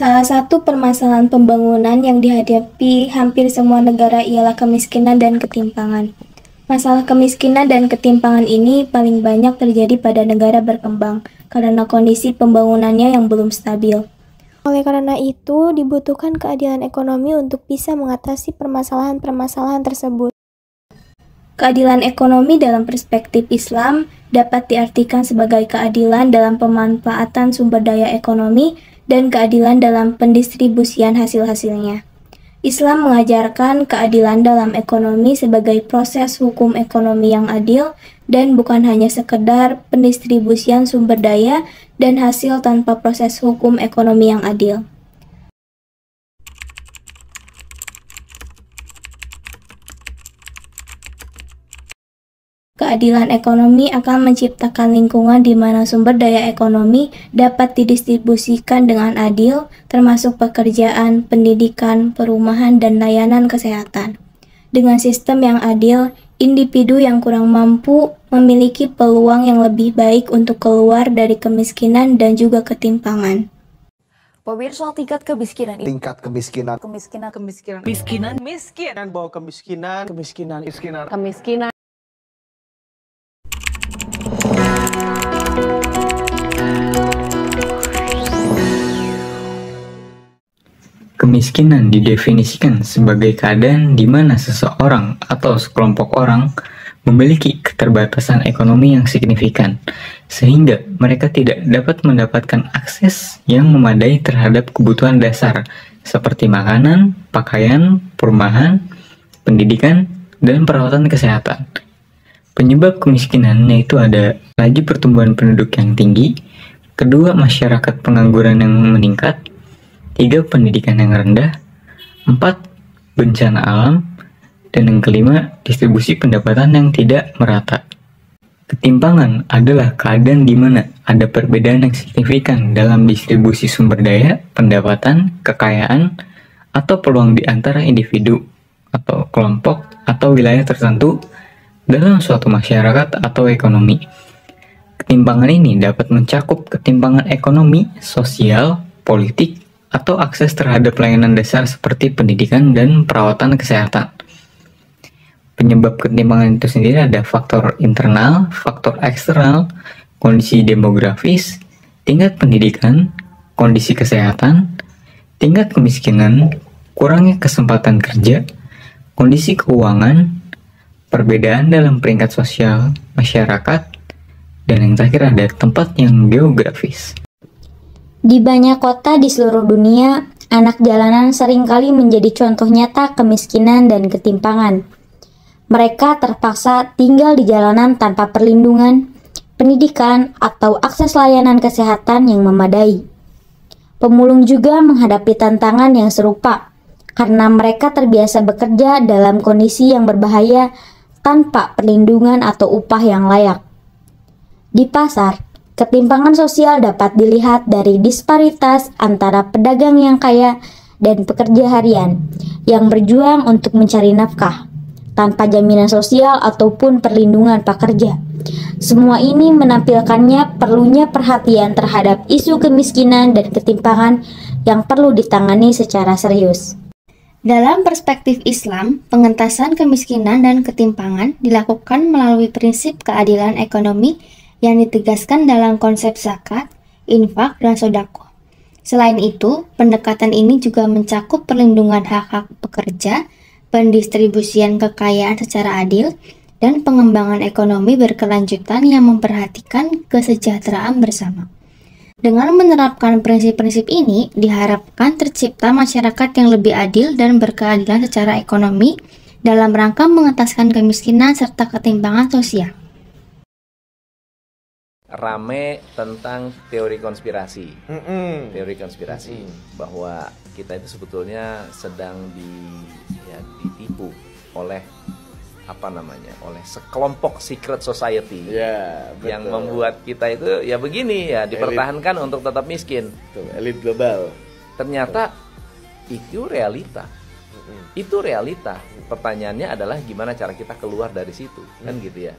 Salah satu permasalahan pembangunan yang dihadapi hampir semua negara ialah kemiskinan dan ketimpangan. Masalah kemiskinan dan ketimpangan ini paling banyak terjadi pada negara berkembang karena kondisi pembangunannya yang belum stabil. Oleh karena itu, dibutuhkan keadilan ekonomi untuk bisa mengatasi permasalahan-permasalahan tersebut. Keadilan ekonomi dalam perspektif Islam dapat diartikan sebagai keadilan dalam pemanfaatan sumber daya ekonomi dan keadilan dalam pendistribusian hasil-hasilnya. Islam mengajarkan keadilan dalam ekonomi sebagai proses hukum ekonomi yang adil dan bukan hanya sekedar pendistribusian sumber daya dan hasil tanpa proses hukum ekonomi yang adil. Keadilan ekonomi akan menciptakan lingkungan di mana sumber daya ekonomi dapat didistribusikan dengan adil, termasuk pekerjaan, pendidikan, perumahan, dan layanan kesehatan. Dengan sistem yang adil, individu yang kurang mampu memiliki peluang yang lebih baik untuk keluar dari kemiskinan dan juga ketimpangan. Pemirsa, tingkat kemiskinan Kemiskinan didefinisikan sebagai keadaan di mana seseorang atau sekelompok orang memiliki keterbatasan ekonomi yang signifikan, sehingga mereka tidak dapat mendapatkan akses yang memadai terhadap kebutuhan dasar seperti makanan, pakaian, perumahan, pendidikan, dan perawatan kesehatan. Penyebab kemiskinan yaitu ada laju pertumbuhan penduduk yang tinggi, kedua masyarakat pengangguran yang meningkat, 3. Pendidikan yang rendah, 4. Bencana alam, dan yang kelima, distribusi pendapatan yang tidak merata. Ketimpangan adalah keadaan di mana ada perbedaan yang signifikan dalam distribusi sumber daya, pendapatan, kekayaan, atau peluang di antara individu atau kelompok atau wilayah tertentu dalam suatu masyarakat atau ekonomi. Ketimpangan ini dapat mencakup ketimpangan ekonomi, sosial, politik, atau akses terhadap layanan dasar seperti pendidikan dan perawatan kesehatan. Penyebab ketimpangan itu sendiri ada faktor internal, faktor eksternal, kondisi demografis, tingkat pendidikan, kondisi kesehatan, tingkat kemiskinan, kurangnya kesempatan kerja, kondisi keuangan, perbedaan dalam peringkat sosial masyarakat, dan yang terakhir ada tempat yang geografis. Di banyak kota di seluruh dunia, anak jalanan seringkali menjadi contoh nyata kemiskinan dan ketimpangan. Mereka terpaksa tinggal di jalanan tanpa perlindungan, pendidikan, atau akses layanan kesehatan yang memadai. Pemulung juga menghadapi tantangan yang serupa, karena mereka terbiasa bekerja dalam kondisi yang berbahaya tanpa perlindungan atau upah yang layak. Di pasar, ketimpangan sosial dapat dilihat dari disparitas antara pedagang yang kaya dan pekerja harian yang berjuang untuk mencari nafkah tanpa jaminan sosial ataupun perlindungan pekerja. Semua ini menampilkannya perlunya perhatian terhadap isu kemiskinan dan ketimpangan yang perlu ditangani secara serius. Dalam perspektif Islam, pengentasan kemiskinan dan ketimpangan dilakukan melalui prinsip keadilan ekonomi yang ditegaskan dalam konsep zakat, infak, dan sedekah. Selain itu, pendekatan ini juga mencakup perlindungan hak-hak pekerja, pendistribusian kekayaan secara adil, dan pengembangan ekonomi berkelanjutan yang memperhatikan kesejahteraan bersama. Dengan menerapkan prinsip-prinsip ini, diharapkan tercipta masyarakat yang lebih adil dan berkeadilan secara ekonomi dalam rangka mengentaskan kemiskinan serta ketimpangan sosial. Rame tentang teori konspirasi, bahwa kita itu sebetulnya sedang ditipu oleh oleh sekelompok secret society yang membuat kita itu begini dipertahankan elit, untuk tetap miskin. Elit global. Ternyata itu realita. Itu realita. Pertanyaannya adalah gimana cara kita keluar dari situ, kan gitu ya.